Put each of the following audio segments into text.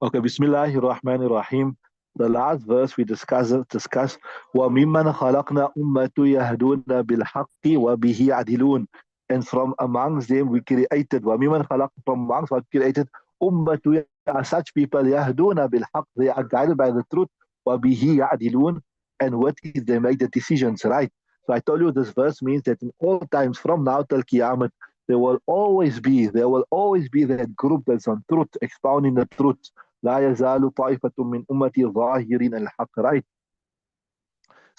Okay, Bismillahir Rahmanir Rahim. The last verse we discuss وَمِمَّنْ خَلَقْنَا أُمَّةُ يَهْدُونَ بِالْحَقِّ وَبِهِ يَعْدِلُونَ. And from amongst them we created وَمِمَّنْ خَلَقْنَا, from amongst what created أُمَّةُ, are such people يَهْدُونَ بِالْحَقِّ, they are guided by the truth, وَبِهِ يَعْدِلُونَ, and what is they make the decisions right. So I told you this verse means that in all times from now till Qiyamah there will always be that group that's on truth, expounding the truth. لا يزال طائفة من أمتي ظاهرين الحق, right?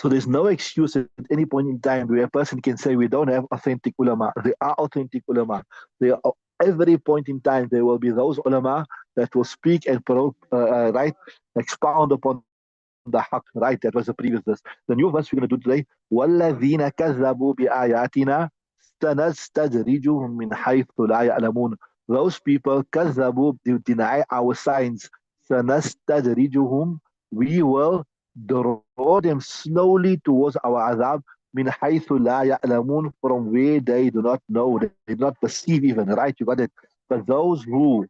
So there's no excuse at any point in time where a person can say we don't have authentic ulama. There are authentic ulama. There are, every point in time there will be those ulama that will speak and right, expound upon the haq, right? That was the previous verse. The new verse we're going to do today. وَالَّذِينَ كَذَّبُوا بِآيَاتِنَا سَنَسْتَدْرِجُهُم مِّنْ حَيْثُ لَا يَعْلَمُونَ. Those people, كَذَّبوا, they deny our signs. سَنَسْتَدْرِجُهُم, we will draw them slowly towards our azab. مِنْ حَيْثُ لَا يَعْلَمُونَ, from where they do not know, they do not perceive even, right? You got it. But those who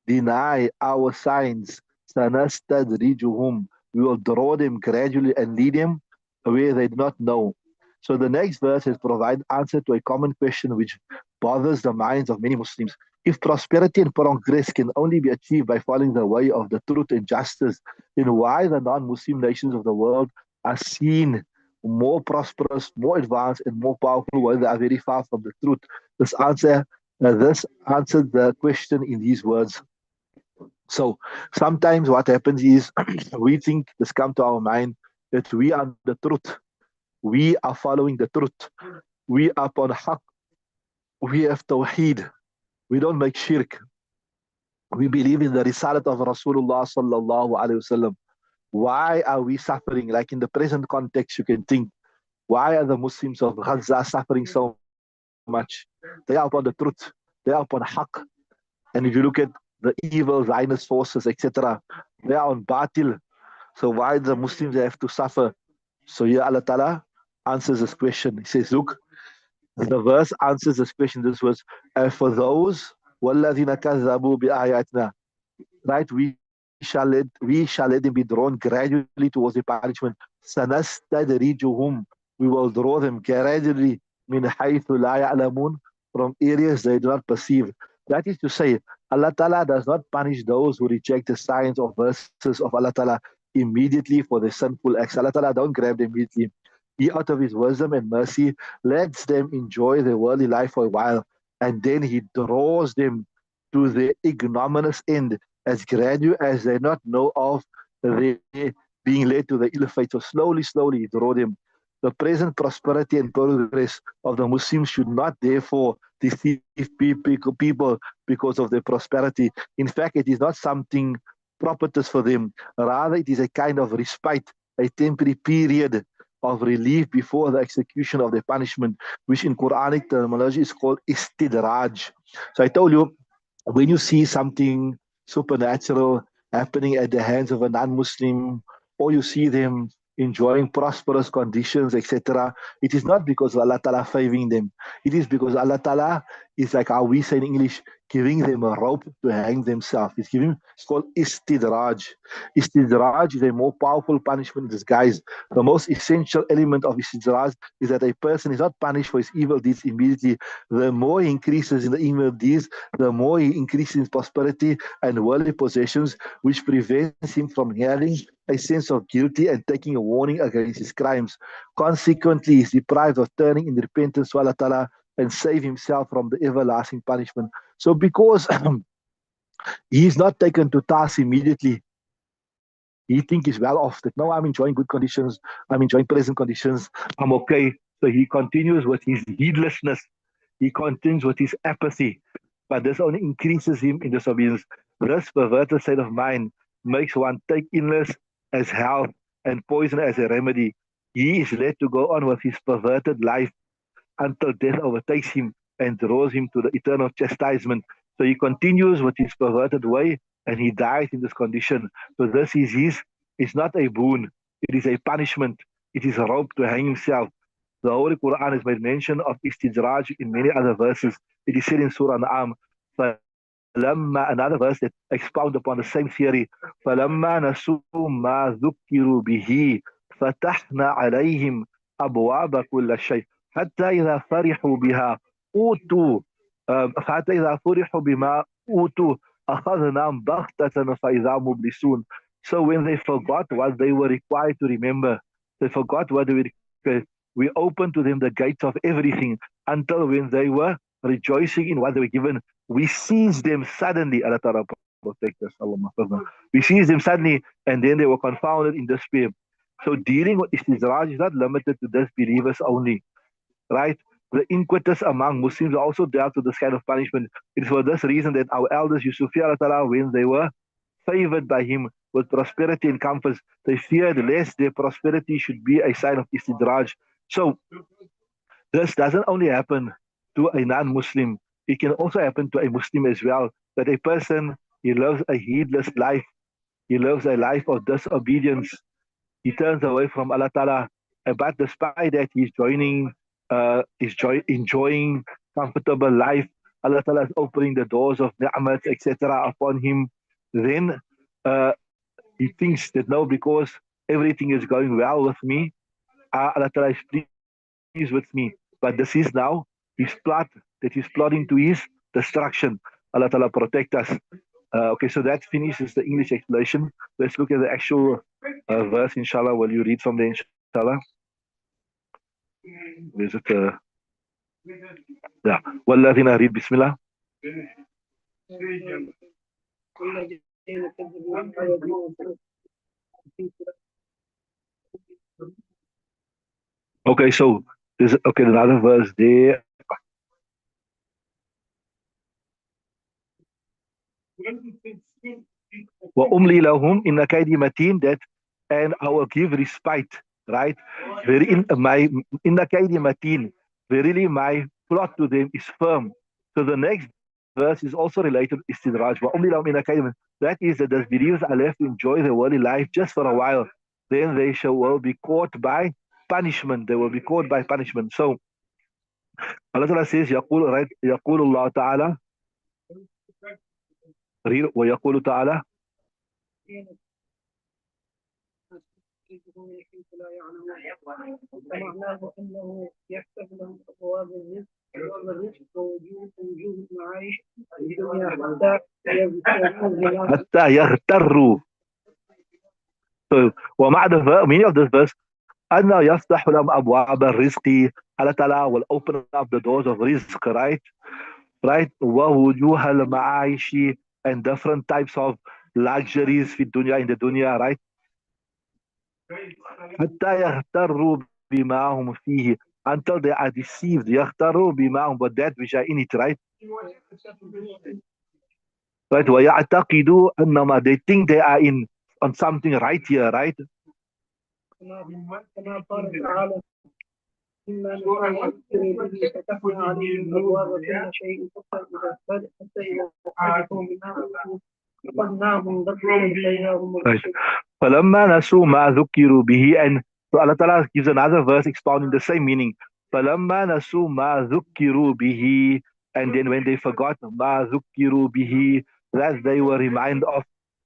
deny our signs, sanastadrijuhum, we will draw them gradually and lead them where they do not know. So the next verse has provided answer to a common question which bothers the minds of many Muslims. If prosperity and progress can only be achieved by following the way of the truth and justice, then why the non-Muslim nations of the world are seen more prosperous, more advanced, and more powerful while they are very far from the truth? This answered the question in these words. So sometimes what happens is we think this come to our mind that we are the truth. We are following the truth. We are upon haqq. We have tawheed. We don't make shirk. We believe in the risalat of Rasulullah sallallahu alaihi wasallam. Why are we suffering? Like in the present context, you can think, why are the Muslims of Gaza suffering so much? They are upon the truth. They are upon haqq. And if you look at the evil Zionist forces, etc., they are on batil. So why do the Muslims have to suffer? So here Allah Ta'ala answers this question. He says, look, the verse answers this question. This was, for those, وَالَّذِينَ كَذَّبُوا بِآيَاتِنَا, right, we shall let them be drawn gradually towards the punishment. سَنَسْتَدْرِجُهُمْ, we will draw them gradually مِنْ حَيْثُ لَا يَعْلَمُونَ, from areas they do not perceive. That is to say, Allah Ta'ala does not punish those who reject the signs or verses of Allah Ta'ala immediately for their sinful acts. Allah Ta'ala don't grab them immediately. He, out of His wisdom and mercy, lets them enjoy their worldly life for a while, and then He draws them to their ignominious end as gradual as they not know of their being led to the ill fate. So slowly, slowly He draw them. The present prosperity and progress of the Muslims should not therefore deceive people because of their prosperity. In fact, it is not something propitious for them. Rather, it is a kind of respite, a temporary period of relief before the execution of the punishment, which in Quranic terminology is called istidraj. So I told you, when you see something supernatural happening at the hands of a non-Muslim, or you see them enjoying prosperous conditions, etc., it is not because Allah Ta'ala favoring them. It is because Allah Ta'ala is, like how we say in English, giving them a rope to hang themselves. It's called istidraj. Istidraj is a more powerful punishment in disguise. The most essential element of istidraj is that a person is not punished for his evil deeds immediately. The more he increases in the evil deeds, the more he increases in prosperity and worldly possessions, which prevents him from having a sense of guilty and taking a warning against his crimes. Consequently, he is deprived of turning in repentance to Allah Ta'ala and save himself from the everlasting punishment. So because he is not taken to task immediately, he thinks he's well off, that no, I'm enjoying good conditions, I'm enjoying present conditions, I'm okay. So he continues with his heedlessness, he continues with his apathy, but this only increases him in disobedience. This perverted state of mind makes one take illness as health and poison as a remedy. He is led to go on with his perverted life until death overtakes him and draws him to the eternal chastisement. So he continues with his perverted way and he dies in this condition. So this is it's not a boon, it is a punishment, it is a rope to hang himself. The Holy Quran has made mention of istidraj in many other verses. It is said in Surah An'am, another verse that expounds upon the same theory. فَلَمَّا نَسُوا مَا ذُكِّرُوا بِهِ فَتَحْنَا عَلَيْهِمْ أَبْوَابَ كُلِّ شَيْءٍ حَتَّى إِذَا فَرِحُوا بِهَا أُوتُوا حتى إذا فرحوا بما أوتوا أخذناهم بغتة فإذا مبلسون. So when they forgot what they were required to remember, they forgot what they were required, we opened to them the gates of everything until when they were rejoicing in what they were given, we seized them suddenly. Allah Ta'ala protect us. We seized them suddenly and then they were confounded in despair. So dealing with istidraj is not limited to disbelievers only, right? The inquitous among Muslims also dealt with this kind of punishment. It is for this reason that our elders used to fear Allah Ta'ala when they were favored by Him with prosperity and comforts. They feared lest their prosperity should be a sign of istidraj. So this doesn't only happen to a non-Muslim. It can also happen to a Muslim as well. That a person, he lives a heedless life. He lives a life of disobedience. He turns away from Allah Ta'ala. But despite that, enjoying comfortable life. Allah Ta'ala is opening the doors of ni'mat, etc. upon him. Then he thinks that no, because everything is going well with me, Allah Ta'ala is pleased with me. But this is now his plot that he's plotting to his destruction. Allah Ta'ala protect us. Okay, so that finishes the English explanation. Let's look at the actual verse, inshallah. Will you read from there, inshallah? Is it? Yeah. والذين read Bismillah. Okay, so there's another verse there. وَأُمْلِي لَهُمْ إِنَّ كَيْدِي مَتِينٌ, that and I will give respite, right? In the كَيْدِي مَتِينٌ, verily my plot to them is firm. So the next verse is also related to istidraj. وَأُمْلِي لَهُمْ إِنَّ كَيْدِي مَتِينٌ, that is that the believers are left to enjoy their worldly life just for a while. Then they will be caught by punishment. They will be caught by punishment. So Allah Ta'ala says, يقول الله تعالى, ويقول تعالى, ومعناه انه يفتح لهم ابواب الرزق ووجوه المعايش في الدنيا حتى يغتروا. So, the meaning of this verse, أنه يفتح لهم أبواب الرزق. Allah Ta'ala will open up the doors of rizq, right? ووجوه المعايش, and different types of luxuries in the dunya, right? حتى يغتروا بما هم فيه, until they are deceived. يغتروا بما هم, but that which are in it, right? Right. ويعتقدوا أنما, they think they are on something right here, right? Right. فَلَمَّا نَسُوا مَا ذُكِّرُوا بِهِ, and so Allah Ta'ala gives another verse expounding the same meaning. فَلَمَّا نَسُوا مَا ذُكِّرُوا بِهِ, and then when they forgot مَا ذُكِّرُوا بِهِ, that they were reminded of,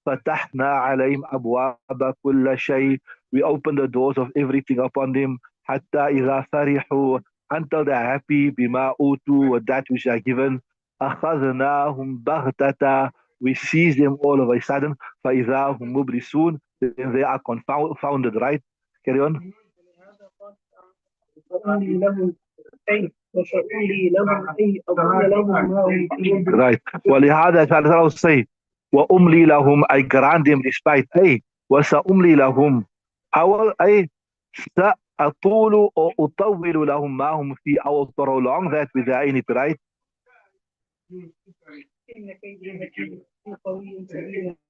فَتَحْنَا عَلَيْهِمْ أَبْوَابَ كُلِّ شَيْءٍ, we open the doors of everything upon them, حَتَّى إِذَا فَرِحُوا, until they are happy, بِمَا أُوتُوا, with that which are given, أَخَذْنَاهُمْ بَغْتَةً, we seize them all of a sudden, فَإِذَا هُمْ مُبْلِسُونَ, then they are confounded, right? Carry on. Right. ولهذا تعالى will say, وَأُمْلِي لَهُمْ, I grant them respite. وَسَأُمْلِي لَهُمْ, I will, سأطول or أطول لهم ما هم فيه, I will prolong that with the in it, right?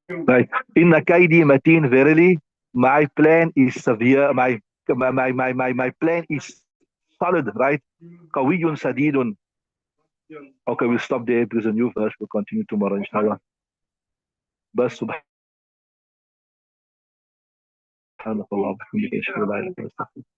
Right. Inna kaydi mateen, verily my plan is severe, my plan is solid, right? Qawiyun sadidun. Okay, we'll stop there. There's a new verse. We'll continue tomorrow, inshallah. Bas subhanakallah wa bihamdika, ashhadu an la ilaha illa anta, astaghfiruka.